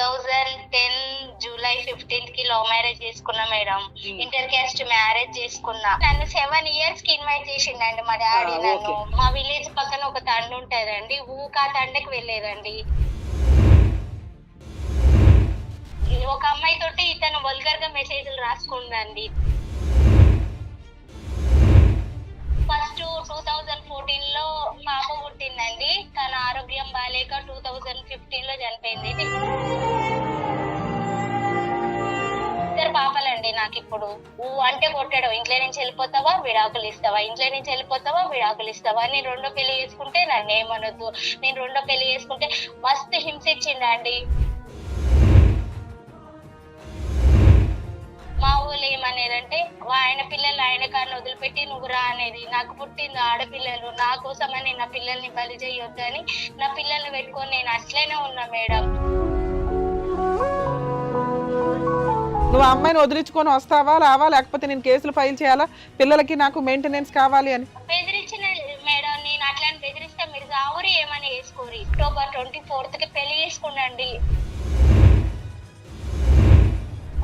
2010 July 15th కి love marriage చేసుకున్నా madam. Inter caste marriage చేసుకున్నా. నన్ను 7 years కి ఇన్వైట్ చేసిండండి మా డాడీ నన్ను. మా విలేజ్ పక్కన ఒక తండ ఉంటదండి, ఊకా తండకి వెళ్ళేదండి. ఒక అమ్మాయి తోటి ఇతను వల్గర్ గా మెసేజ్లు రాసుకుందండి. ఫస్ట్ 2014 లో పాప పుట్టిందండి. తన ఆరోగ్యం బాలేక 2015 లో చనిపోయింది. ఇద్దరు పాపలండి నాకు ఇప్పుడు. అంటే కొట్టాడు, ఇంట్లో నుంచి వెళ్ళిపోతావా విడాకులు ఇస్తావా, ఇంట్లో నుంచి వెళ్ళిపోతావా విడాకులు ఇస్తావా, నేను రెండో పెళ్లి చేసుకుంటే నన్ను ఏమనొద్దు, నేను రెండో పెళ్లి చేసుకుంటే మస్తు హింసించిండండి. మా ఊళ్ళో ఏమనేదంటే ఆయన పిల్లలు ఆయన కాడిని వదిలిపెట్టి నువ్వు రా అనేది. నాకు పుట్టింది ఆడపిల్లలు, నా కోసమని నా పిల్లల్ని బలి చేయొద్దు అని నా పిల్లల్ని పెట్టుకొని నేను అట్లనే ఉన్నా మేడం. నువ్వు ఆ అమ్మాయిని వదిలించుకొని వస్తావా రావా, లేకపోతే నేను కేసులు ఫైల్ చేయాలా, పిల్లలకి నాకు మెయింటెనెన్స్ కావాలి అని బెదిరించిన మేడం. నేను అట్లా బెదిరిస్తే మీరు రావురి ఏమని వేసుకోరి. అక్టోబర్ 24th కి పెళ్లి చేసుకున్నాండి.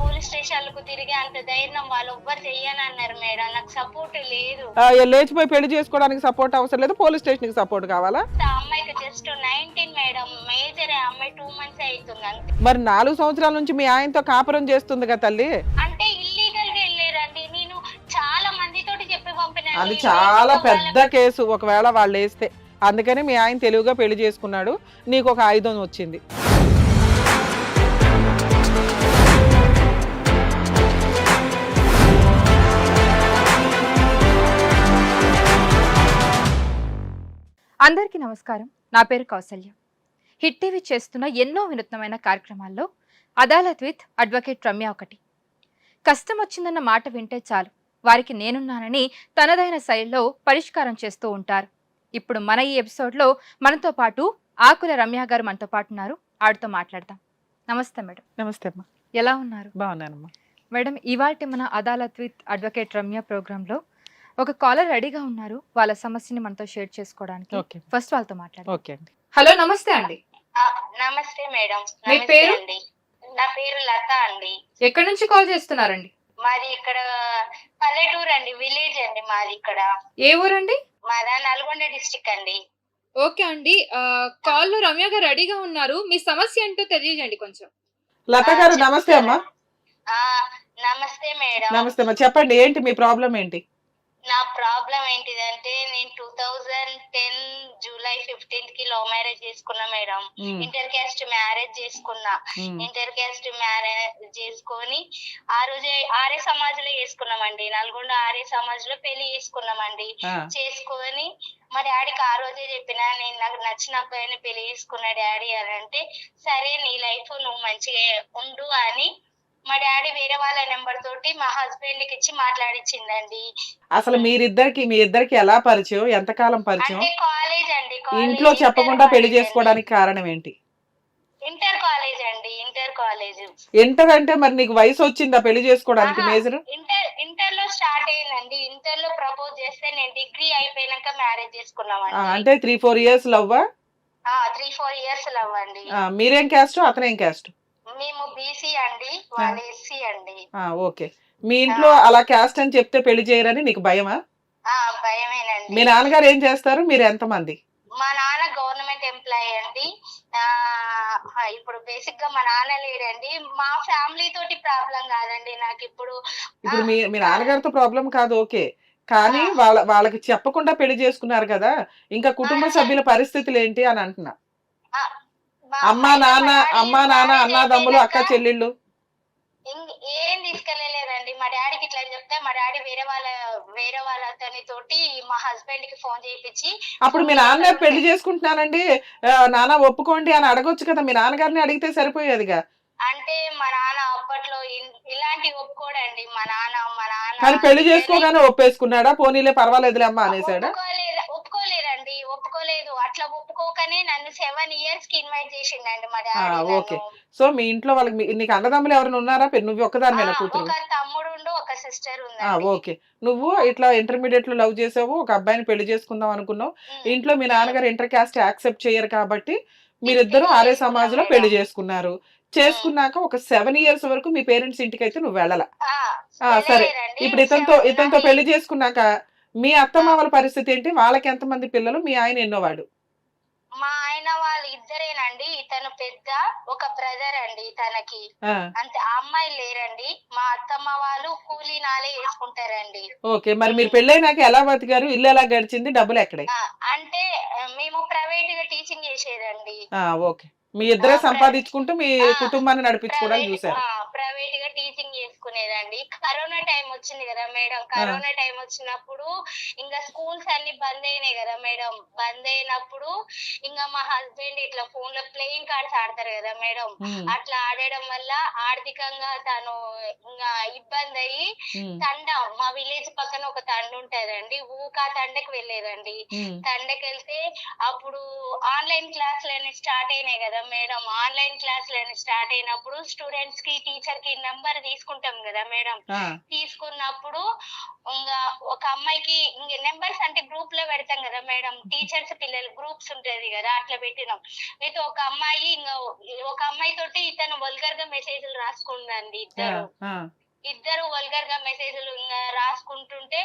పోలీస్ స్టేషన్లకు తిరిగి అంత ధైర్యం వాళ్ళు ఎవ్వరు చెయ్యని అన్నారు మేడం. నాకు సపోర్ట్ లేదు. లేచిపోయి పెళ్లి చేసుకోవడానికి సపోర్ట్ అవసరం లేదు, పోలీస్ స్టేషన్ కి సపోర్ట్ కావాలా? ఆ అమ్మాయికి జస్ట్ 19 మేడం. మేజర్ అమ్మాయి 2 months అవుతుంది అంతే. మరి 4 సంవత్సరాల నుంచి మీ ఆయనతో కాపురం చేస్తుంది కదా తల్లి. అంటే ఇల్లీగల్ గా వెళ్ళారండి. నేను చాలా మందితోటి చెప్పి పంపిన. అది చాలా పెద్ద కేసు ఒకవేళ వాళ్ళు వేస్తే. అందుకని మీ ఆయన తెలివిగా పెళ్లి చేసుకున్నాడు, నీకు ఒక ఆయుధం వచ్చింది. అందరికీ నమస్కారం. నా పేరు కౌసల్య. హిట్ టీవీ చేస్తున్న ఎన్నో వినూత్నమైన కార్యక్రమాల్లో అదాలత్ విత్ అడ్వకేట్ రమ్య ఒకటి. కష్టం వచ్చిందన్న మాట వింటే చాలు వారికి నేనున్నానని తనదైన శైలిలో పరిష్కారం చేస్తూ ఉంటారు. ఇప్పుడు మన ఈ ఎపిసోడ్లో మనతో పాటు ఆకుల రమ్య గారు మనతో పాటు ఉన్నారు. ఆవిడతో మాట్లాడదాం. నమస్తే మేడం. నమస్తే అమ్మా. ఎలా ఉన్నారు? బాగున్నానమ్మా. మేడం, ఇవాల్టి మన అదాలత్ విత్ అడ్వకేట్ రమ్య ప్రోగ్రాంలో ఒక కాలర్ రెడీగా ఉన్నారు వాళ్ళ సమస్యని మనతో షేర్ చేసుకోవడానికి. ఫస్ట్ వాళ్ళతో మాట్లాడండి. హలో, నమస్తే అండి. నమస్తే మేడం. మీ పేరు? నా పేరు లత అండి. ఎక్కడి నుంచి కాల్ చేస్తున్నారండి? మాది ఇక్కడ పల్లెటూరు అండి, విలేజ్ అండి మాది. ఇక్కడ ఏ ఊరండి? మాదా నల్గొండ డిస్ట్రిక్ట్ అండి. ఓకే అండి, కాల్ లో రమ్య గారు రెడీగా ఉన్నారు. మీ సమస్య ఏంటో తెలియజేయండి కొంచెం. లత గారు నమస్తే అమ్మా. నమస్తే మేడం. నమస్తే అమ్మా, చెప్పండి ఏంటి మీ ప్రాబ్లం ఏంటి? నా ప్రాబ్లం ఏంటిదంటే నేను 2010 జూలై 15th కి లవ్ మ్యారేజ్ చేసుకున్నా మేడం. ఇంటర్ క్యాస్ట్ మ్యారేజ్ చేసుకున్నా. ఇంటర్ క్యాస్ట్ మ్యారేజ్ చేసుకొని ఆ రోజే ఆర్య సమాజ్ లో చేసుకున్నామండి. నల్గొండ ఆర్య సమాజ్ లో పెళ్లి చేసుకున్నామండి. చేసుకొని మా డాడీకి ఆ రోజే చెప్పిన, నేను నాకు నచ్చిన అబ్బాయిని పెళ్లి చేసుకున్నా డాడీ అని అంటే, సరే నీ లైఫ్ నువ్వు మంచిగా ఉండు అని మా డాడీ వేరే వాళ్ళ నెంబర్ తోటి మా హస్బెండ్ కి ఇచ్చి మాట్లాడిచ్చిందండి. అసలు మీ ఇద్దరికి ఎలా పరిచయం, ఎంతకాలం పరిచయం? అంటే కాలేజ్ అండి. ఇంట్లో చెప్పకుండా పెళ్లి చేసుకోవడానికి కారణం ఏంటి? ఇంటర్ కాలేజ్ అండి, ఇంటర్ కాలేజ్. ఇంటర్ అంటే మరి నీకు వయసు వచ్చిందా పెళ్లి చేసుకోవడానికి? మేజర్ ఇంటర్ లో స్టార్ట్ అయిందండి. ఇంటర్ లో ప్రపోజ్ చేస్తే నేను డిగ్రీ అయిపోయినాక మ్యారేజ్ చేసుకున్నామండి. అంటే 3-4 years లవ్వా? 3-4 years లవ్ అండి. మీరేం క్యాస్ట్, అతనేం క్యాస్ట్? మేము బీసీ అండి, వాళ్ళు ఎస్సీ అండి. ఓకే. మీ ఇంట్లో అలా క్యాస్ట్ అని చెప్తే పెళ్లి చేయరని నీకు భయమా? భయమేనండి. మీ నాన్నగారు ఏం చేస్తారు? మీరు ఎంతమంది? మా నాన్న గవర్నమెంట్ ఎంప్లాయీ అండి. ఇప్పుడు బేసిక్ గా మా నాన్న లేడండి. మా ఫ్యామిలీ తోటి ప్రాబ్లం కాదండి నాకు ఇప్పుడు. మీ నాన్నగారితో ప్రాబ్లం కాదు, ఓకే. కానీ వాళ్ళకి చెప్పకుండా పెళ్లి చేసుకున్నారు కదా, ఇంకా కుటుంబ సభ్యుల పరిస్థితులు ఏంటి అని అంటున్నా. అమ్మా నాన్న, అన్నదమ్ములు, అక్క చెల్లెళ్ళు ఏం తీసుకెళ్లేదండి. మా డాడీకి ఇట్లా చెప్తే మా డాడీ వేరే వాళ్ళతోని తోటి మా హస్బెండ్ కి ఫోన్ చేయించి, అప్పుడు మీ నాన్న పెళ్లి చేసుకుంటున్నానండి నాన్న ఒప్పుకోండి అని అడగొచ్చు కదా, మీ నాన్నగారిని అడిగితే సరిపోయేదిగా. అంటే మా నాన్న అప్పట్లో ఇలాంటి ఒప్పుకోడండి. మా నాన్న కానీ పెళ్లి చేసుకోగానే ఒప్పేసుకున్నాడా? పోనీలే పర్వాలేదులే అమ్మా అనేసాడా? ఒప్పుకోలేదండి, ఒప్పుకోలేదు. అట్లా ఒప్పుకోకనే నన్ను 7 years కి ఇన్వైట్ చేసిండండి మా డాడీ. ఓకే. సో మీ ఇంట్లో వాళ్ళకి నీకు అన్నదమ్ములు ఎవరైనా ఉన్నారా? నువ్వు ఒక్కదానివేనా కూతురు? ఒక తమ్ముడు, ఒక సిస్టర్ ఉంది. ఓకే. నువ్వు ఇట్లా ఇంటర్మీడియట్ లో లవ్ చేసావు, ఒక అబ్బాయిని పెళ్లి చేసుకుందాం అనుకున్నావు. ఇంట్లో మీ నాన్నగారు ఇంటర్ క్యాస్ట్ యాక్సెప్ట్ చేయరు కాబట్టి మీరిద్దరు ఆర్య సమాజ్ లో పెళ్లి చేసుకున్నారు. చేసుకున్నాక ఒక 7 years వరకు మీ పేరెంట్స్ ఇంటికి అయితే నువ్వు వెళ్ళాల. సరే. వెళ్ళలేదండి. ఇప్పుడు ఇతనితో పెళ్లి చేసుకున్నాక మీ అత్తమామల పరిస్థితి ఏంటి? వాళ్ళకి ఎంతమంది పిల్లలు? మీ ఆయన ఎన్నో వాడు? మా ఆయన వాళ్ళు ఇద్దరేనండి. ఇతను పెద్ద, ఒక బ్రదర్ అండి తనకి. ఆ, అంతే. ఆ అమ్మాయి లేరండి. మా అత్తమ్మ వాళ్ళు కూలీ నాలే వేసుకుంటారండి. ఓకే. మరి మీరు పెళ్ళైనాక ఎలా బతికారు? ఇల్లు ఎలా గడిచింది? డబ్బులు ఎక్కడాయి? అంటే మేము ప్రైవేట్ గా టీచింగ్ చేసేదండి. ఓకే. మీ ఇద్దరే సంపాదించుకుంటూ మీ కుటుంబాన్ని నడిపించుకోవడానికి చూసారు. ప్రైవేట్ గా టీచింగ్ చేసుకునేదండి. కరోనా టైం వచ్చింది కదా మేడం. కరోనా టైం వచ్చినప్పుడు ఇంకా స్కూల్స్ అన్ని బంద్ అయినాయి కదా మేడం. బంద్ అయినప్పుడు ఇంకా మా హస్బెండ్ ఇట్లా ఫోన్ లో ప్లేయింగ్ కార్డ్స్ ఆడతారు కదా మేడం. అట్లా ఆడడం వల్ల ఆర్థికంగా తను ఇంకా ఇబ్బంది అయ్యి తండ, మా విలేజ్ పక్కన ఒక తండ ఉంటదండి. ఊకా తండకి వెళ్ళేదండి. తండకి వెళ్తే అప్పుడు ఆన్లైన్ క్లాసులు స్టార్ట్ అయినాయి కదా మేడం. ఆన్లైన్ క్లాసులు స్టార్ట్ అయినప్పుడు స్టూడెంట్స్ కి టీచర్ కి నెంబర్ తీసుకుంటాం కదా మేడం. తీసుకున్నప్పుడు ఇంకా ఒక అమ్మాయికి ఇంక నెంబర్స్ అంటే గ్రూప్ లో పెడతాం కదా మేడం. టీచర్స్ పిల్లలు గ్రూప్స్ ఉంటది కదా, అట్లా పెట్టినాం. అయితే ఒక అమ్మాయి తోటి ఇతను వల్గర్ గా మెసేజ్లు రాసుకుందండి. ఇద్దరు వల్గర్ గా మెసేజ్లు రాసుకుంటుంటే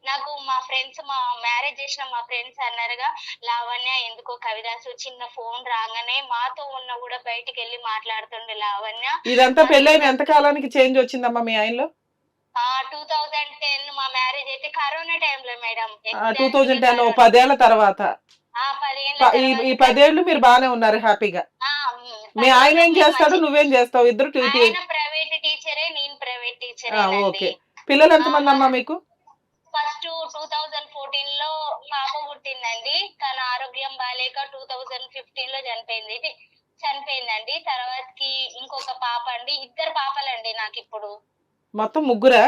నాకు మా ఫ్రెండ్స్, మా మ్యారేజ్ చేసిన మా ఫ్రెండ్స్ అన్నారుగా, లావణ్య ఎందుకో కవిదాసు చిన్న ఫోన్ రాగానే మాతో ఉన్న కూడా బయటికి వెళ్ళి మాట్లాడుతుండే లావణ్య. ఇదంతా పెళ్ళైన ఎంత కాలానికి చేంజ్ వచ్చిందమ్మా మీ ఆయనలో? 2010 మా మ్యారేజ్ అయితే కరోనా టైంలో మేడం. 2010 10 ఏళ్ల తర్వాత. ఈ 10 ఏళ్ళు మీరు బానే ఉన్నారు హ్యాపీగా. మీ ఆయన ఏం చేస్తాడు? నువ్వేం చేస్తావు? ఇద్దరు ప్రైవేట్ టీచరే, నేను ప్రైవేట్ టీచర్. ఓకే. పిల్లలు ఎంతమంది అమ్మా మీకు? ఫస్ట్ 2014 లో పాప పుట్టిందండి. తన ఆరోగ్యం బాలేక 2015 లో చనిపోయిందండి. తర్వాతకి ఇంకొక పాప అండి. ఇద్దరు పాపలండి నాకు ఇప్పుడు. మొత్తం ముగ్గురా?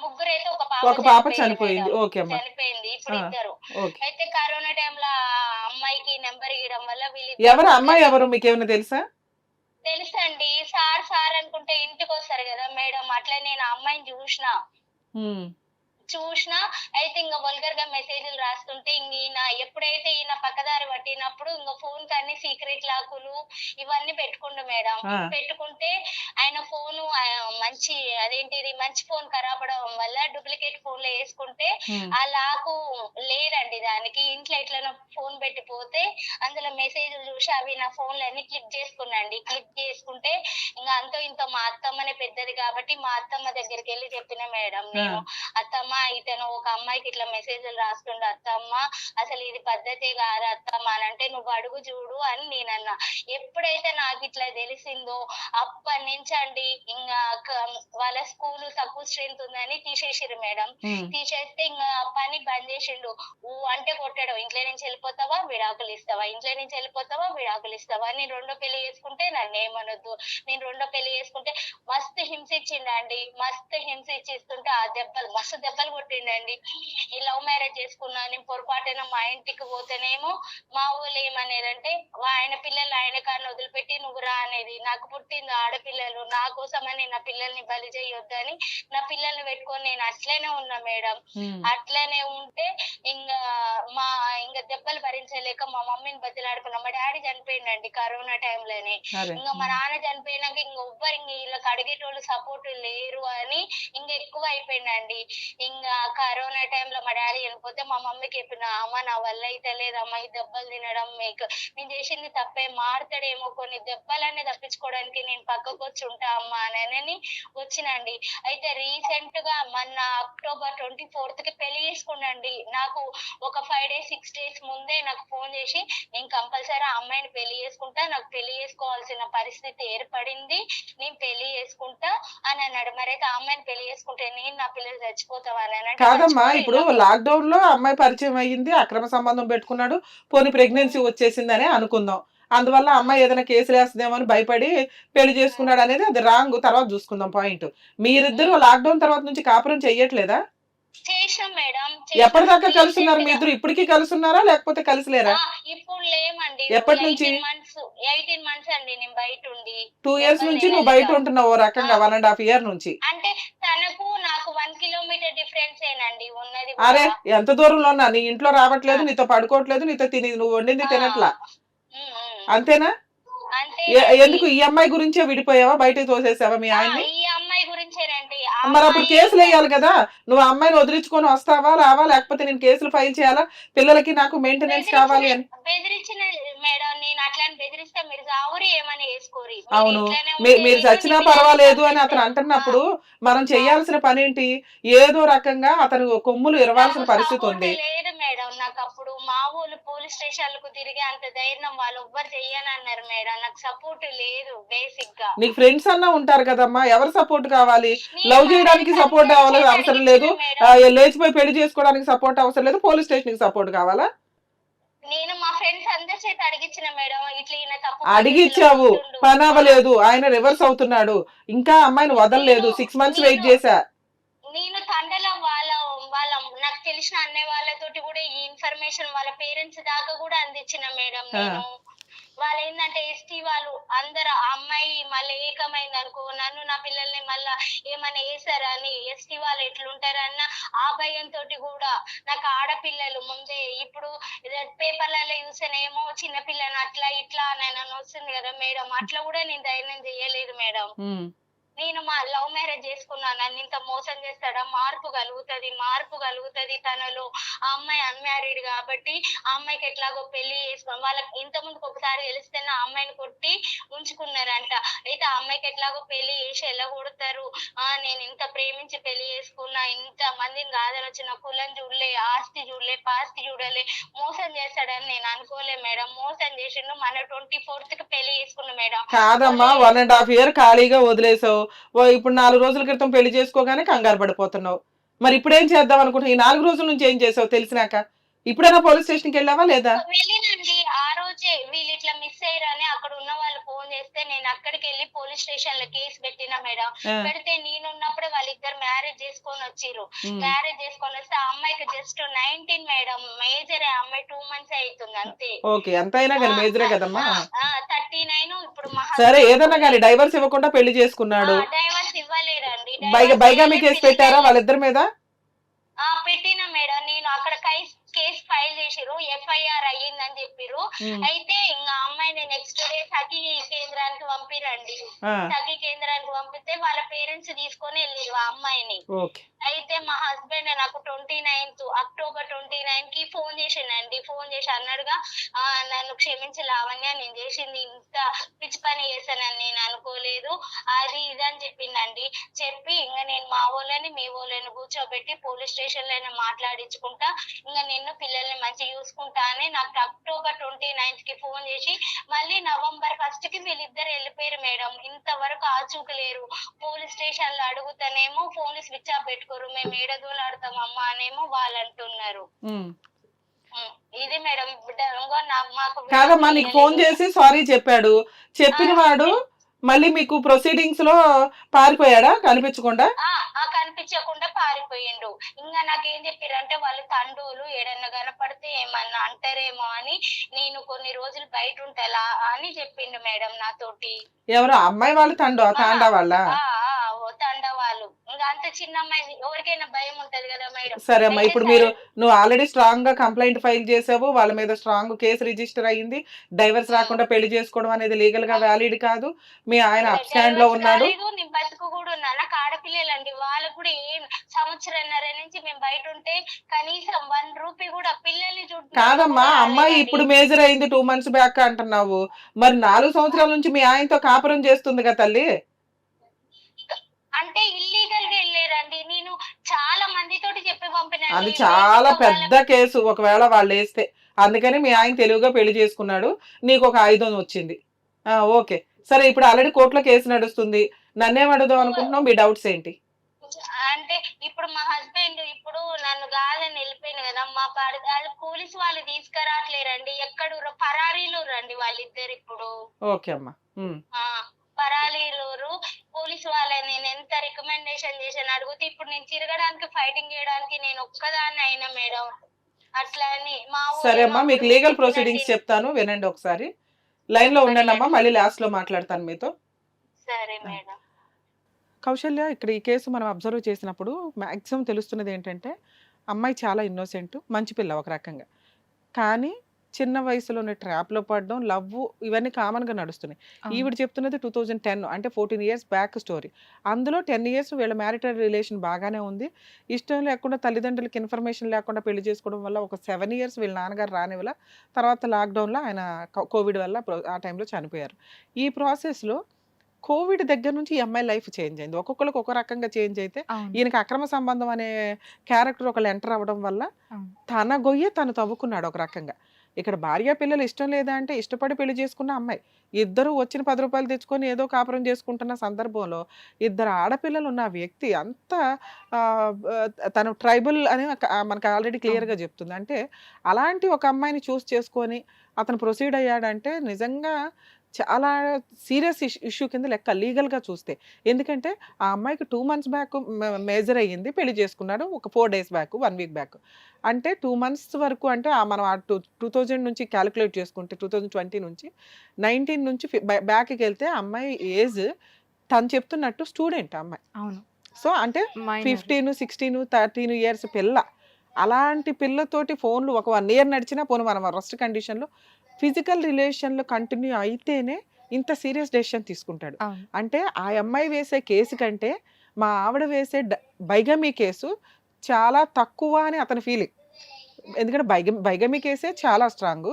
ముగ్గురైతే ఒక పాప చనిపోయింది. ఓకే అమ్మా. చనిపోయింది ఇప్పుడు ఇద్దరు. అయితే కరోనా టైంలో అమ్మాయికి నెంబర్ ఇవ్వడం వల్ల ఎవరు అమ్మాయి? ఎవరు మీకు ఏమైనా తెలుసా? తెలుసండి. సార్ అనుకుంటే ఇంటికి వస్తారు కదా మేడం. అట్లా నేను ఆ అమ్మాయిని చూసినా అయితే ఇంకా వల్గర్ గా మెసేజ్లు రాస్తుంటే ఈయన ఎప్పుడైతే ఈయన పక్కదారి పట్టినప్పుడు ఇంకా ఫోన్ కి అన్ని సీక్రెట్ లాకులు ఇవన్నీ పెట్టుకుండు మేడం. పెట్టుకుంటే ఆయన ఫోను మంచి ఫోన్ ఖరాబ్ అవడం వల్ల డూప్లికేట్ ఫోన్ లో వేసుకుంటే ఆ లాకు లేదండి దానికి. ఇంట్లో ఎట్లా ఫోన్ పెట్టిపోతే అందులో మెసేజ్లు చూసి అవి నా ఫోన్ అన్ని క్లిక్ చేసుకున్నాండి. క్లిక్ చేసుకుంటే ఇంకా అంతో ఇంత మా అత్తమ్మనే పెద్దది కాబట్టి మా అత్తమ్మ దగ్గరికి వెళ్ళి చెప్పిన మేడం నేను, అత్తమ్మ ఇతను ఒక అమ్మాయికి ఇట్లా మెసేజ్లు రాస్తుండే అత్తమ్మ, అసలు ఇది పద్ధతే కాదు అత్తమ్మ అని అంటే, నువ్వు అడుగు చూడు అని నేనన్నా. ఎప్పుడైతే నాకు ఇట్లా తెలిసిందో అప్పటి నుంచి అండి ఇంకా వాళ్ళ స్కూల్ తక్కువ స్ట్రెంత్ ఉందని తీసేసిరు మేడం. తీసేస్తే ఇంకా పని బంద్ చేసిండు. అంటే కొట్టాడు, ఇంట్లో నుంచి వెళ్ళిపోతావా విడాకులు ఇస్తావా, ఇంట్లో నుంచి వెళ్ళిపోతావా విడాకులు ఇస్తావా, నేను రెండో పెళ్లి చేసుకుంటే నన్ను ఏమనొద్దు, నేను రెండో పెళ్లి చేసుకుంటే మస్తు హింసించిండండి. మస్తు హింసించిస్తుంటే ఆ దెబ్బలు మస్తు దెబ్బలు కొట్టిండండి. ఈ లవ్ మ్యారేజ్ చేసుకున్నా నేను పొరపాటైనా మా ఇంటికి పోతేనేమో మా ఊళ్ళు ఏమనేదంటే, ఆయన పిల్లలు ఆయన కాని వదిలిపెట్టి నువ్వు రా అనేది. నాకు పుట్టింది ఆడపిల్లలు, నా కోసమని నా పిల్లల్ని బలి చేయొద్దని నా పిల్లల్ని పెట్టుకొని నేను అట్లనే ఉన్నా మేడం. అట్లనే ఉంటే ఇంకా దెబ్బలు భరించలేక మా మమ్మీని బతిలాడుకున్నా. మా డాడీ చనిపోయిందండి కరోనా టైంలోనే. ఇంకా మా నాన్న చనిపోయినాక ఎవ్వరు వీళ్ళకి అడిగేటోళ్ళు సపోర్ట్ లేరు అని ఇంకా ఎక్కువ అయిపోయిందండి. ఇంకా కరోనా టైంలో మా డాడీ చనిపోతే మా మమ్మీకి చెప్పిన, అమ్మ నా వల్ల అయితే లేదమ్మా ఈ దెబ్బలు తినడం, నేను చేసింది తప్పే, మారుతాడేమో, కొన్ని దెబ్బలన్నీ తప్పించుకోవడానికి నేను పక్కకు వచ్చి ఉంటా అమ్మా అని వచ్చినండి. అయితే రీసెంట్ గా మొన్న October 24th కి పెళ్లి చేసుకున్నాండి. నాకు ఒక 5 days 6 days ముందే నాకు ఫోన్ చేసి, నేను కంపల్సరీ ఆ అమ్మాయిని పెళ్లి చేసుకుంటా, నాకు పెళ్లి చేసుకోవాల్సిన పరిస్థితి ఏర్పడింది, నేను పెళ్లి చేసుకుంటా అని అన్నాడు. మరైతే ఆ అమ్మాయిని పెళ్లి చేసుకుంటే నేను నా పిల్లలు చచ్చిపోతావా అని. కాదమ్మా, ఇప్పుడు లాక్డౌన్ లో అమ్మాయి పరిచయం అయ్యింది, అక్రమ సంబంధం పెట్టుకున్నాడు, పోనీ ప్రెగ్నెన్సీ వచ్చేసిందనే అనుకుందాం. అందువల్ల అమ్మాయి ఏదైనా కేసులు వేస్తుందేమో అని భయపడి పెళ్లి చేసుకున్నాడు అనేది అది రాంగ్. తర్వాత చూసుకుందాం పాయింట్. మీరిద్దరు లాక్డౌన్ తర్వాత నుంచి కాపురం చెయ్యట్లేదా? చేసాం మేడం. ఎప్పటిదాకా కలుస్తున్నారు మీ ఇద్దరు? ఇప్పటికీ కలుస్తున్నారా లేకపోతే కలిసిలేరా? ఇప్పుడు లేమండి. ఎప్పటి నుంచి? 18 months అండి నేను బయట ఉండి. 2 years నుంచి నువ్వు బయట ఉంటున్నావు ఓ రకంగా, 1.5 year నుంచి. అంటే తనకు నాకు 1 kilometer డిఫరెన్స్ ఏనండి ఉన్నది. అరే ఎంత దూరంలో ఉన్నా నీ ఇంట్లో రావట్లేదు, నీతో పడుకోవట్లేదు, నీతో తిని నువ్వు వండింది తినట్లా, అంతేనా? అంతే ఎందుకు ఈ అమ్మాయి గురించే విడిపోయావా, బయటకు తోసేసావా మీ ఆయన్ని? ఈ అమ్మాయి గురించేనండి. మరి అప్పుడు కేసులు వేయాలి కదా, నువ్వు ఆ అమ్మాయిని వదిలించుకొని వస్తావా రావా, లేకపోతే నేను కేసులు ఫైల్ చేయాలా, పిల్లలకి నాకు మెయింటెనెన్స్ కావాలి అని. బెదిరించిన మేడం, నేను అట్లా బెదిరిస్తే మీరు జావురి ఏమని వేసుకోరి. అవును, మీరు చచ్చినా పర్వాలేదు అని అతను అంటున్నప్పుడు మనం చెయ్యాల్సిన పని ఏంటి? ఏదో రకంగా అతను కొమ్ములు ఇరవాల్సిన పరిస్థితి ఉంది. లేదు మేడం, నాకు అప్పుడు మా ఊళ్ళు పోలీస్ స్టేషన్లకు తిరిగే అంత ధైర్యం వాళ్ళు ఎవ్వరు చెయ్యనన్నారు మేడం. నాకు సపోర్ట్ లేదు బేసిక్ గా. నీకు ఫ్రెండ్స్ అన్నా ఉంటారు కదమ్మా, ఎవరు సపోర్ట్ కావాలి? లవ్ చేయడానికి సపోర్ట్ కావాలి అవసరం లేదు, లేచిపోయి పెళ్లి చేసుకోవడానికి సపోర్ట్ అవసరం లేదు, పోలీస్ స్టేషన్ కి సపోర్ట్ కావాలా? నేను మా ఫ్రెండ్స్ అందరి చేత అడిగించిన మేడం, ఇట్లా ఈయన తప్పు అడిగిచ్చావు, పని అవ్వలేదు, ఆయన రివర్స్ అవుతున్నాడు, ఇంకా అమ్మాయిని వదలలేదు, 6 months వెయిట్ చేశా. నేను తండలో వాళ్ళ వాళ్ళ నాకు తెలిసిన అన్నయ్య వాళ్ళతోటి కూడా ఈ ఇన్ఫర్మేషన్ వాళ్ళ పేరెంట్స్ దాకా కూడా అందించిన మేడం. నేను వాళ్ళు ఏంటంటే ఎస్టీ వాళ్ళు అందరు అమ్మాయి మళ్ళీ ఏకమైంది అనుకో, నన్ను నా పిల్లల్ని మళ్ళా ఏమైనా వేసారా అని ఎస్టీ వాళ్ళు ఎట్లుంటారన్న ఆ భయంతో కూడా నాకు ఆడపిల్లలు ముందే ఇప్పుడు పేపర్లలో చూసానేమో చిన్నపిల్లని అట్లా ఇట్లా అని వస్తుంది కదా మేడం, అట్లా కూడా నేను ధైర్యం చేయలేదు మేడం. నేను మా లవ్ మ్యారేజ్ చేసుకున్నాను, నన్ను ఇంత మోసం చేస్తాడా, మార్పు కలుగుతుంది తనలో. ఆ అమ్మాయి అన్మ్యారీడ్ కాబట్టి ఆ అమ్మాయికి ఎట్లాగో పెళ్లి చేసుకున్నాం. వాళ్ళకి ఇంత ముందుకు ఒకసారి తెలిస్తేనే ఆ అమ్మాయిని కొట్టి ఉంచుకున్నారంట. అయితే ఆ అమ్మాయికి ఎట్లాగో పెళ్లి చేసి వెళ్ళగొడతారు, నేను ఇంత ప్రేమించి పెళ్లి చేసుకున్నా, ఇంత మందిని కాదని వచ్చిన కులం చూడలే, ఆస్తి చూడలే, పాస్తి చూడలే, మోసం చేస్తాడని నేను అనుకోలే మేడం. మోసం చేసిండు. మన 24th కి పెళ్లి చేసుకున్నా మేడం. కాదమ్మా, 1.5 year ఖాళీగా వదిలేసావు, ఇప్పుడు 4 రోజుల క్రితం పెళ్లి చేసుకోగానే కంగారు పడిపోతున్నావు. మరి ఇప్పుడు ఏం చేద్దాం అనుకుంటున్నా? ఈ 4 రోజుల నుంచి ఏం చేసావు తెలిసినాక? ఇప్పుడైనా పోలీస్ స్టేషన్ కి వెళ్ళావా లేదా? వెళ్ళినండి. ఆ రోజే వీళ్ళు ఇట్లా మిస్ అయ్యారని అక్కడ ఉన్న వాళ్ళు ఫోన్ చేస్తే నేను అక్కడికి వెళ్ళి పోలీస్ స్టేషన్ లో కేసు పెట్టినా మేడం. పెడితే నేనున్నప్పుడే వాళ్ళిద్దరు మ్యారేజ్ చేసుకొని వచ్చిర్రు. మ్యారేజ్ చేసుకొని వస్తే ఆ అమ్మాయికి జస్ట్ 19 మేడం, మేజర్. ఆ అమ్మాయి 2 months అవుతుంది అంతే. ఓకే, ఎంతైనా కానీ మేజరే కదమ్మా. 39. ఇప్పుడు సరే, ఏదన్నా కానీ డైవర్స్ ఇవ్వకుండా పెళ్లి చేసుకున్నాడు. డైవర్స్ ఇవ్వలేరండి. బైగామి కేసు పెట్టారా వాళ్ళిద్దరి మీద? పెట్టినా మేడం. నేను అక్కడ కేసు ఫైల్ చేసిరు, FIR అయ్యిందని చెప్పిరు. అయితే ఇంకా అమ్మాయిని నెక్స్ట్ డే సఖీ కేంద్రానికి పంపిరండి. సఖీ కేంద్రానికి పంపితే వాళ్ళ పేరెంట్స్ తీసుకొని వెళ్ళిరు ఆ అమ్మాయిని. అయితే మా హస్బెండ్ నాకు అక్టోబర్ 29 కి ఫోన్ చేసిండండి. ఫోన్ చేసి అన్నాడుగా, నన్ను క్షమించి లావణ్య, నేను చేసింది ఇంత పిచ్చి పని చేశానని నేను అనుకోలేదు, అది ఇది అని చెప్పిందండి. చెప్పి ఇంకా నేను మా వాళ్ళని మీ వాళ్ళని కూర్చోబెట్టి పోలీస్ స్టేషన్ లో మాట్లాడించుకుంటా, ఇంకా నిన్ను పిల్లల్ని మంచిగా చూసుకుంటా అని నాకు అక్టోబర్ 29 కి ఫోన్ చేసి మళ్ళీ November 1st కి వీళ్ళిద్దరు వెళ్ళిపోయారు మేడం. ఇంతవరకు ఆచూకలేరు. పోలీస్ స్టేషన్ లో అడుగుతానేమో ఫోన్ స్విచ్ ఆఫ్ పెట్టుకోరు, మేము ఏడదోలాడతాం అమ్మా అనేమో వాళ్ళు అంటున్నారు. ఇది మేడం. కాదమ్మా, నీకు ఫోన్ చేసి సారీ చెప్పాడు, చెప్పిన వాడు మళ్ళీ మీకు ప్రొసీడింగ్స్ లో పారిపోయాడా కనిపించకుండా? కనిపించకుండా పారిపోయిండు. ఇంకా నాకేం చెప్పారంటే వాళ్ళు తండోలు, ఏడన్నా కనపడితే ఏమన్నా అంటారేమో అని నేను కొన్ని రోజులు బయట ఉంటాలా అని చెప్పిండు మేడం నాతోటి. ఎవరు అమ్మాయి వాళ్ళు? తాండా వాళ్ళ? తండా వాళ్ళు. ఇంకా అంత చిన్న అమ్మాయి, ఎవరికైనా భయం ఉంటది కదా మేడం. సరే అమ్మా, ఇప్పుడు నువ్వు ఆల్రెడీ స్ట్రాంగ్ గా కంప్లైంట్ ఫైల్ చేసావు, వాళ్ళ మీద స్ట్రాంగ్ కేసు రిజిస్టర్ అయ్యింది. డైవర్స్ రాకుండా పెళ్లి చేసుకోవడం అనేది లీగల్ గా వ్యాలిడ్ కాదు. మీ ఆయన అప్ స్టాండ్ లో ఉన్నాడు. నేను బతుకు కూడా ఉన్నా. నాకు ఆడపిల్లలండి, వాళ్ళకు కూడా ఏం సంవత్సరంన్నర నుంచి మేము బయట ఉంటే కనీసం 1 రూపీ కూడా పిల్లల్ని కాదమ్మా, అమ్మాయి ఇప్పుడు మేజర్ అయింది 2 months బ్యాక్ అంటున్నావు, మరి 4 సంవత్సరాల నుంచి మీ ఆయనతో కాపురం చేస్తుంది కదా తల్లి. అంటే ఇల్లీగల్ గా వెళ్ళారండి. నేను చాలా మందితోటి చెప్పి పంపిన. అది చాలా పెద్ద కేసు ఒకవేళ వాళ్ళు వేస్తే. అందుకని మీ ఆయన తెలుగుగా పెళ్లి చేసుకున్నాడు, నీకు ఒక ఆయుధం వచ్చింది. ఓకే సరే, ఇప్పుడు ఆల్రెడీ కోర్టులో కేసు నడుస్తుంది, నన్నేం అడుగుదాం అనుకుంటున్నావు? మీ డౌట్స్ ఏంటి? అంటే ఇప్పుడు మా హస్బెండ్ ఇప్పుడు నన్ను కాదని వెళ్ళిపోయింది కదా, మా పోలీసు వాళ్ళు తీసుకురావట్లేరండి. ఎక్కడ పరారీలో రండి వాళ్ళిద్దరు ఇప్పుడు. ఓకే అమ్మా. పరారీలోరు పోలీసు వాళ్ళని నేను ఎంత రికమెండేషన్ చేశాను అడిగితే ఇప్పుడు నేను తిరగడానికి ఫైటింగ్ చేయడానికి నేను ఒక్కదాన్ని అయినా మేడం. అట్లా అని మా సరే అమ్మా, మీకు లీగల్ ప్రొసీడింగ్స్ చెప్తాను, వినండి ఒకసారి. లైన్ లో ఉండండి అమ్మా, మళ్ళీ లాస్ట్ లో మాట్లాడతాను మీతో. సరే మేడం. కౌశల్య, ఇక్కడ ఈ కేసు మనం అబ్జర్వ్ చేసినప్పుడు మ్యాక్సిమం తెలుస్తున్నది ఏంటంటే అమ్మాయి చాలా ఇన్నోసెంట్, మంచి పిల్ల ఒక రకంగా. కానీ చిన్న వయసులోనే ట్రాప్లో పడడం, లవ్ ఇవన్నీ కామన్గా నడుస్తున్నాయి. ఈవిడ చెప్తున్నది 2010 అంటే 14 ఇయర్స్ బ్యాక్ స్టోరీ. అందులో 10 ఇయర్స్ వీళ్ళ మ్యారిటల్ రిలేషన్ బాగానే ఉంది. ఇష్టం లేకుండా తల్లిదండ్రులకి ఇన్ఫర్మేషన్ లేకుండా పెళ్లి చేసుకోవడం వల్ల ఒక 7 ఇయర్స్ వీళ్ళ నాన్నగారు రానివ్వల. తర్వాత లాక్డౌన్లో ఆయన కోవిడ్ వల్ల ఆ టైంలో చనిపోయారు. ఈ ప్రాసెస్లో కోవిడ్ దగ్గర నుంచి ఈ అమ్మాయి లైఫ్ చేంజ్ అయింది. ఒక్కొక్కరికి ఒక రకంగా చేంజ్ అయితే ఈయనకి అక్రమ సంబంధం అనే క్యారెక్టర్ ఒకళ్ళు ఎంటర్ అవ్వడం వల్ల తన గొయ్యి తను తవ్వుకున్నాడు ఒక రకంగా. ఇక్కడ భార్య పిల్లలు ఇష్టం లేదా అంటే ఇష్టపడి పెళ్లి చేసుకున్న అమ్మాయి, ఇద్దరు వచ్చిన 10 రూపాయలు తెచ్చుకొని ఏదో కాపురం చేసుకుంటున్న సందర్భంలో ఇద్దరు ఆడపిల్లలు ఉన్న వ్యక్తి అంత తను ట్రైబల్ అని మనకు ఆల్రెడీ క్లియర్గా చెప్తుంది. అంటే అలాంటి ఒక అమ్మాయిని చూస్ చేసుకొని అతను ప్రొసీడ్ అయ్యాడంటే నిజంగా చాలా సీరియస్ ఇష్యూ కింద లెక్క లీగల్గా చూస్తే. ఎందుకంటే ఆ అమ్మాయికి 2 months బ్యాక్ మేజర్ అయ్యింది, పెళ్లి చేసుకున్నాడు ఒక 4 days బ్యాక్, 1 week బ్యాక్. అంటే 2 months వరకు అంటే మనం 2000 నుంచి క్యాలిక్యులేట్ చేసుకుంటే 2020 నుంచి 19 నుంచి బ్యాక్కి వెళ్తే అమ్మాయి ఏజ్ తను చెప్తున్నట్టు స్టూడెంట్ అమ్మాయి. అవును. సో అంటే 15, 16, 13 years పిల్ల. అలాంటి పిల్లతోటి ఫోన్లు ఒక 1 year నడిచినా పోను మనం రెస్ట్ కండిషన్లో ఫిజికల్ రిలేషన్లో కంటిన్యూ అయితేనే ఇంత సీరియస్ డెసిషన్ తీసుకుంటాడు. అంటే ఆ అమ్మాయి వేసే కేసు కంటే మా ఆవిడ వేసే బైగమీ కేసు చాలా తక్కువ అని అతని ఫీలింగ్. ఎందుకంటే బైగమీ కేసే చాలా స్ట్రాంగ్,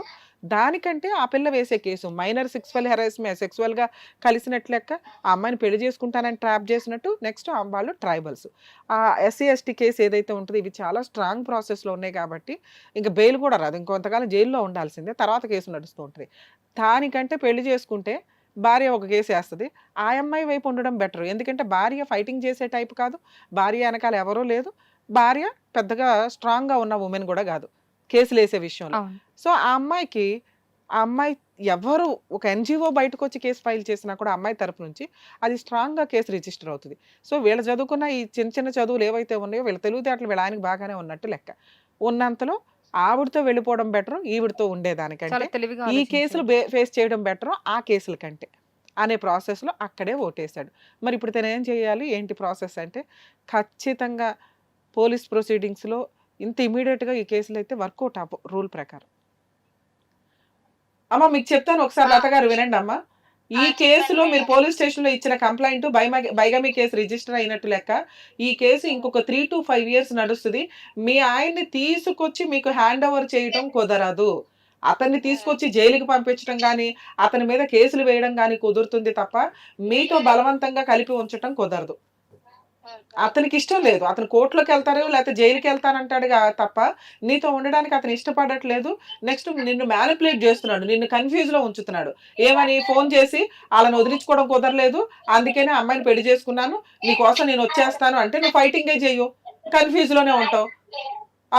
దానికంటే ఆ పిల్ల వేసే కేసు మైనర్ సెక్సువల్గా కలిసినట్లు లెక్క, ఆ అమ్మాయిని పెళ్లి చేసుకుంటానని ట్రాప్ చేసినట్టు. నెక్స్ట్ వాళ్ళు ట్రైబల్స్, ఆ SC ST కేసు ఏదైతే ఉంటుందో ఇవి చాలా స్ట్రాంగ్ ప్రాసెస్లో ఉన్నాయి కాబట్టి ఇంకా బెయిల్ కూడా రాదు, ఇంకొంతకాలం జైల్లో ఉండాల్సిందే, తర్వాత కేసు నడుస్తూ ఉంటుంది. దానికంటే పెళ్లి చేసుకుంటే భార్య ఒక కేసు వేస్తుంది, ఆ అమ్మాయి వైపు ఉండడం బెటర్. ఎందుకంటే భార్య ఫైటింగ్ చేసే టైప్ కాదు, భార్య వెనకాల ఎవరూ లేదు, భార్య పెద్దగా స్ట్రాంగ్గా ఉన్న ఉమెన్ కూడా కాదు కేసులు వేసే విషయంలో. సో ఆ అమ్మాయి ఎవరు ఒక NGO బయటకు వచ్చి కేసు ఫైల్ చేసినా కూడా అమ్మాయి తరపు నుంచి అది స్ట్రాంగ్గా కేసు రిజిస్టర్ అవుతుంది. సో వీళ్ళు చదువుకున్న ఈ చిన్న చిన్న చదువులు ఏవైతే ఉన్నాయో వీళ్ళ తెలివితేటలు వీళ్ళ ఆయనకి బాగానే ఉన్నట్టు లెక్క. ఉన్నంతలో ఆవిడతో వెళ్ళిపోవడం బెటర్ ఈవిడతో ఉండేదానికంటే, ఈ కేసులు ఫేస్ చేయడం బెటర్ ఆ కేసుల కంటే అనే ప్రాసెస్లో అక్కడే ఓటేశాడు. మరి ఇప్పుడు తను ఏం చేయాలి ఏంటి ప్రాసెస్ అంటే, ఖచ్చితంగా పోలీస్ ప్రొసీడింగ్స్లో ఇంత ఇమీడియట్గా ఈ కేసులు అయితే వర్కౌట్ అవ్వ రూల్ ప్రకారం. అమ్మ మీకు చెప్తాను ఒకసారి లత గారు వినండి అమ్మ. ఈ కేసులో మీరు పోలీస్ స్టేషన్లో ఇచ్చిన కంప్లైంట్ బైగమీ కేసు రిజిస్టర్ అయినట్టు లెక్క. ఈ కేసు ఇంకొక 3 to 5 years నడుస్తుంది. మీ ఆయన్ని తీసుకొచ్చి మీకు హ్యాండ్ ఓవర్ చేయటం కుదరదు. అతన్ని తీసుకొచ్చి జైలుకి పంపించడం కానీ అతని మీద కేసులు వేయడం కానీ కుదురుతుంది తప్ప మీతో బలవంతంగా కలిపి ఉంచడం కుదరదు. అతనికి ఇష్టం లేదు, అతను కోర్టులోకి వెళ్తారు లేకపోతే జైలుకి వెళ్తానంటాడు తప్ప నీతో ఉండడానికి అతను ఇష్టపడట్లేదు. నెక్స్ట్ నిన్ను మ్యానిపులేట్ చేస్తున్నాడు, నిన్ను కన్ఫ్యూజ్లో ఉంచుతున్నాడు. ఏమని ఫోన్ చేసి వాళ్ళని వదిలించుకోవడం కుదరలేదు, అందుకనే అమ్మాయిని పెళ్లి చేసుకున్నాను, నీకోసం నేను వచ్చేస్తాను అంటే నువ్వు ఫైటింగే చెయ్యు, కన్ఫ్యూజ్లోనే ఉంటావు.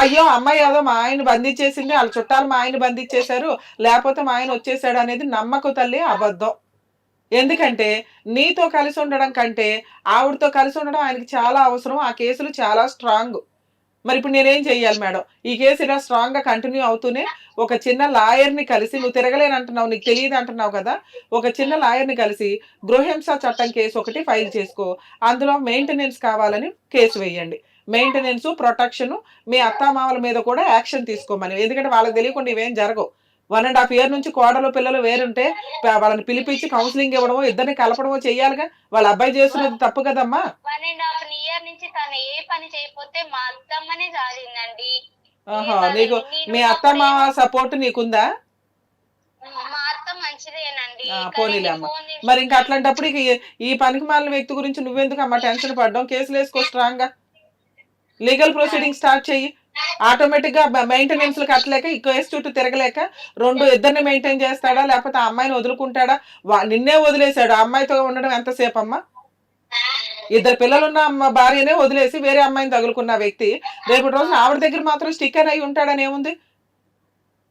అయ్యో అమ్మాయి ఏదో మా ఆయన బంధించేసింది, వాళ్ళ చుట్టాలు మా ఆయన బంధించేశారు, లేకపోతే మా ఆయన వచ్చేసాడు అనేది నమ్మకు తల్లి, అబద్ధం. ఎందుకంటే నీతో కలిసి ఉండడం కంటే ఆవిడతో కలిసి ఉండడం ఆయనకి చాలా అవసరం. ఆ కేసులు చాలా స్ట్రాంగ్. మరి ఇప్పుడు నేనేం చెయ్యాలి మేడం? ఈ కేసు ఇలా స్ట్రాంగ్గా కంటిన్యూ అవుతూనే ఒక చిన్న లాయర్ని కలిసి, నువ్వు తిరగలేనంటున్నావు, నీకు తెలియదు అంటున్నావు కదా, ఒక చిన్న లాయర్ని కలిసి గృహహింస చట్టం కేసు ఒకటి ఫైల్ చేసుకో, అందులో మెయింటెనెన్స్ కావాలని కేసు వేయండి. మెయింటెనెన్స్, ప్రొటెక్షన్, మీ అత్తామామల మీద కూడా యాక్షన్ తీసుకోమని. ఎందుకంటే వాళ్ళకి తెలియకుండా ఇవేం జరగవు. 1.5 years నుంచి కోడలు పిల్లలు వేరుంటే వాళ్ళని పిలిపించి కౌన్సిలింగ్ ఇవ్వడమో ఇద్దరిని కలపడమో చెయ్యాలిగా. వాళ్ళ అబ్బాయి చేస్తున్నది తప్పు కదమ్మా. 1.5 years నుంచి తను ఏ పని చేయకపోతే మా అత్తమ్మనే సాధిందండి. నీకు మీ అత్తమ్మ సపోర్ట్ నీకుందా? మా అత్త మంచిదేనండి. పోనీలే అమ్మ. మరి ఇంకా అట్లాంటప్పుడు ఈ పనికి మాలిన వ్యక్తి గురించి నువ్వెందుకు అమ్మా టెన్షన్ పడ్డావు? కేసులు వేసుకో స్ట్రాంగ్ గా, లీగల్ ప్రొసీడింగ్ స్టార్ట్ చెయ్యి. ఆటోమేటిక్ గా మెయింటెనెన్స్ కట్టలేక ఈ కేసు చుట్టూ తిరగలేక ఇద్దరిని మెయింటైన్ చేస్తాడా లేకపోతే ఆ అమ్మాయిని వదులుకుంటాడా? నిన్నే వదిలేశాడు, ఆ అమ్మాయితో ఉండడం ఎంతసేపు అమ్మా? 2 పిల్లలున్న భార్యనే వదిలేసి వేరే అమ్మాయిని తగులుకున్న వ్యక్తి రేపటి రోజున ఆవిడ దగ్గర మాత్రం స్టిక్కర్ అయి ఉంటాడని ఏముంది?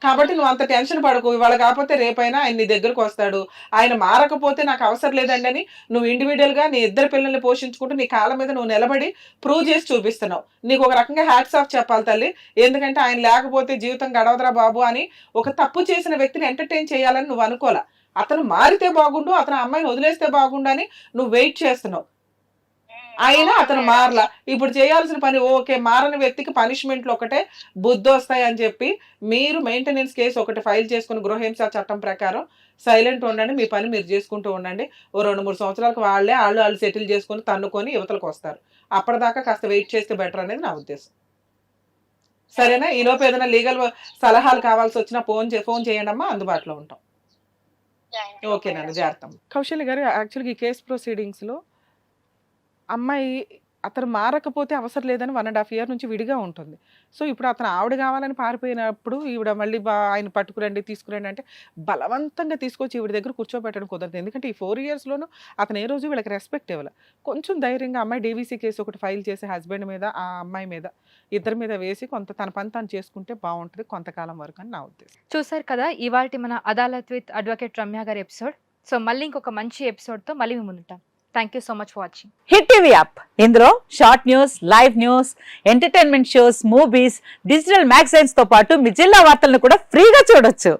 కాబట్టి నువ్వు అంత టెన్షన్ పడకు. ఇవాళ కాకపోతే రేపైనా ఆయన నీ దగ్గరకు వస్తాడు. ఆయన మారకపోతే నాకు అవసరం లేదండి అని నువ్వు ఇండివిజువల్గా నీ 2 పిల్లల్ని పోషించుకుంటూ నీ కాళ్ళ మీద నువ్వు నిలబడి ప్రూవ్ చేసి చూపిస్తున్నావు. నీకు ఒక రకంగా హ్యాట్స్ ఆఫ్ చెప్పాలి తల్లి. ఎందుకంటే ఆయన లేకపోతే జీవితం గడవదరా బాబు అని ఒక తప్పు చేసిన వ్యక్తిని ఎంటర్టైన్ చేయాలని నువ్వు అనుకోలే. అతను మారితే బాగుండు, అతను అమ్మాయిని వదిలేస్తే బాగుండు అని నువ్వు వెయిట్ చేస్తున్నావు. అయినా అతను మారలా. ఇప్పుడు చేయాల్సిన పని ఓకే, మారని వ్యక్తికి పనిష్మెంట్లు ఒకటే బుద్ధి వస్తాయి అని చెప్పి మీరు మెయింటెనెన్స్ కేసు ఒకటి ఫైల్ చేసుకుని గృహహింస చట్టం ప్రకారం సైలెంట్ ఉండండి, మీ పని మీరు చేసుకుంటూ ఉండండి. ఓ 2-3 సంవత్సరాలకు వాళ్ళు సెటిల్ చేసుకుని తన్నుకొని యువతలకు వస్తారు. అప్పటిదాకా కాస్త వెయిట్ చేస్తే బెటర్ అనేది నా ఉద్దేశం. సరేనా? ఈలోపు ఏదైనా లీగల్ సలహాలు కావాల్సి వచ్చినా ఫోన్ చేయండి అమ్మా, అందుబాటులో ఉంటాం. ఓకేనండి, జాగ్రత్త. కౌశల్య గారు, యాక్చువల్గా ఈ కేసు ప్రొసీడింగ్స్లో అమ్మాయి అతను మారకపోతే అవసరం లేదని 1.5 year నుంచి విడిగా ఉంటుంది. సో ఇప్పుడు అతను ఆవిడ కావాలని పారిపోయినప్పుడు ఈవిడ మళ్ళీ ఆయన పట్టుకురండి తీసుకురండి అంటే బలవంతంగా తీసుకొచ్చి ఈవిడ దగ్గర కూర్చోబెట్టడం కుదరదు. ఎందుకంటే ఈ 4 yearsలోనూ అతను ఏ రోజు వీళ్ళకి రెస్పెక్ట్ ఇవ్వాలి. కొంచెం ధైర్యంగా అమ్మాయి డీవీసీ కేసు ఒకటి ఫైల్ చేసి హస్బెండ్ మీద ఆ అమ్మాయి మీద ఇద్దరి మీద వేసి తన పని తాను చేసుకుంటే బాగుంటుంది కొంతకాలం వరకు అని నా ఉద్దేశం. చూసారు కదా ఇవాల్టి మన అదాలత్ విత్ అడ్వకేట్ రమ్య గారి ఎపిసోడ్. సో మళ్ళీ ఇంకొక మంచి ఎపిసోడ్తో మళ్ళీ మేము ముందుంటాం. Thank you so much for watching. Hit TV app, ఇందులో short news, live news, entertainment shows, movies, digital magazines తో పాటు మీ జిల్లా వార్తలను కూడా ఫ్రీగా చూడొచ్చు.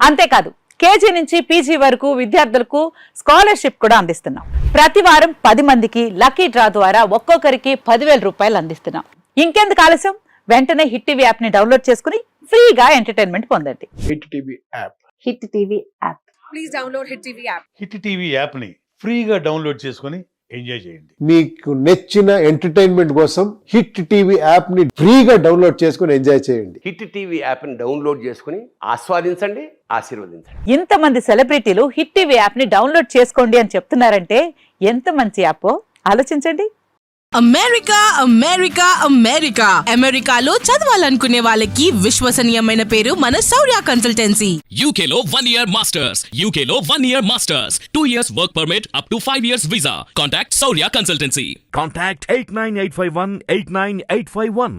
అంతేకాదు కేజీ నుంచి పీజీ వరకు విద్యార్థులకు స్కాలర్షిప్ కూడా అందిస్తున్నాం. ప్రతి వారం 10 మందికి లక్కీ డ్రా ద్వారా ఒక్కొక్కరికి 10,000 రూపాయలు అందిస్తున్నాం. ఇంకెందుకు ఆలస్యం, వెంటనే హిట్ టీవీ యాప్ ని డౌన్లోడ్ చేసుకుని ఫ్రీగా ఎంటర్టైన్మెంట్ పొందండి. Hit TV app. Hit TV app. Please download hit TV app. Hit TV యాప్ని ఫ్రీగా డౌన్లోడ్ చేసుకొని ఎంజాయ్ చేయండి. మీకు నచ్చిన ఎంటర్టైన్మెంట్ కోసం హిట్ టీవీ యాప్ ని ఫ్రీగా డౌన్లోడ్ చేసుకొని ఎంజాయ్ చేయండి. హిట్ టీవీ యాప్ని డౌన్లోడ్ చేసుకుని ఆస్వాదించండి, ఆశీర్వదించండి. ఇంతమంది సెలబ్రిటీలు హిట్ టీవీ యాప్ ని డౌన్లోడ్ చేసుకోండి అని చెప్తున్నారంటే ఎంత మంచి యాప్ ఆలోచించండి. అమెరికా అమెరికా అమెరికా అమెరికాలో చదవాలనుకునే వాళ్ళకి విశ్వసనీయమైన పేరు మన శౌర్య కన్సల్టెన్సీ. UK లో 1 year masters. UK లో 1 year masters. 2 years work permit up to 5 years visa. Contact Saurya Consultancy. Contact 89851 89851.